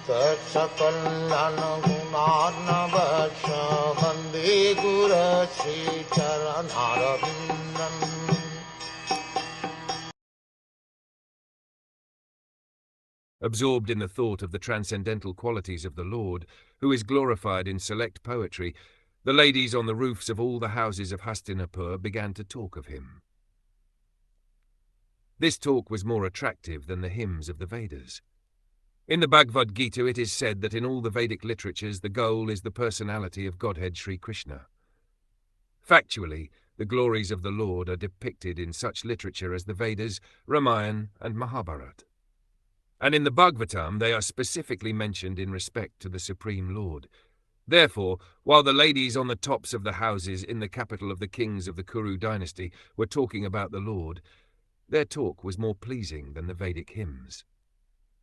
Sakalayan gunarnavasya Vande Guru Sri Charanaravindan. Absorbed in the thought of the transcendental qualities of the Lord, who is glorified in select poetry, the ladies on the roofs of all the houses of Hastināpur began to talk of him. This talk was more attractive than the hymns of the Vedas. In the Bhagavad Gita it is said that in all the Vedic literatures the goal is the personality of Godhead Sri Krishna. Factually, the glories of the Lord are depicted in such literature as the Vedas, Ramayana and Mahabharata. And in the Bhagavatam they are specifically mentioned in respect to the Supreme Lord. Therefore, while the ladies on the tops of the houses in the capital of the kings of the Kuru dynasty were talking about the Lord, their talk was more pleasing than the Vedic hymns.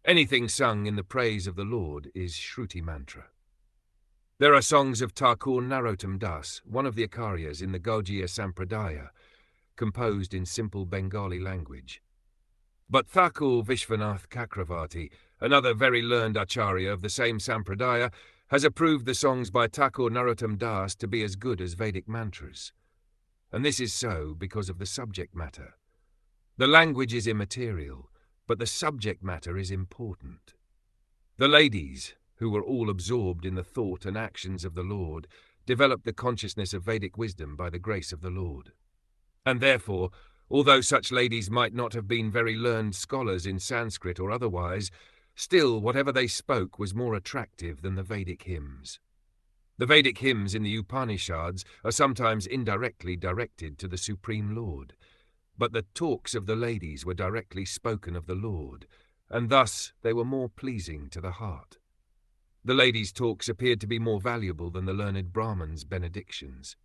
Anything sung in the praise of the Lord is Shruti mantra. There are songs of Thakur Narottam Das, one of the Acharyas in the Gaudiya Sampradaya, composed in simple Bengali language. But Thakur Vishwanath Chakravarti, another very learned Acharya of the same Sampradaya, has approved the songs by Thakur Narottam Das to be as good as Vedic mantras. And this is so because of the subject matter. The language is immaterial, but the subject matter is important. The ladies, who were all absorbed in the thought and actions of the Lord, developed the consciousness of Vedic wisdom by the grace of the Lord. And therefore, although such ladies might not have been very learned scholars in Sanskrit or otherwise, still whatever they spoke was more attractive than the Vedic hymns. The Vedic hymns in the Upanishads are sometimes indirectly directed to the Supreme Lord, but the talks of the ladies were directly spoken of the Lord, and thus they were more pleasing to the heart. The ladies' talks appeared to be more valuable than the learned Brahmins' benedictions.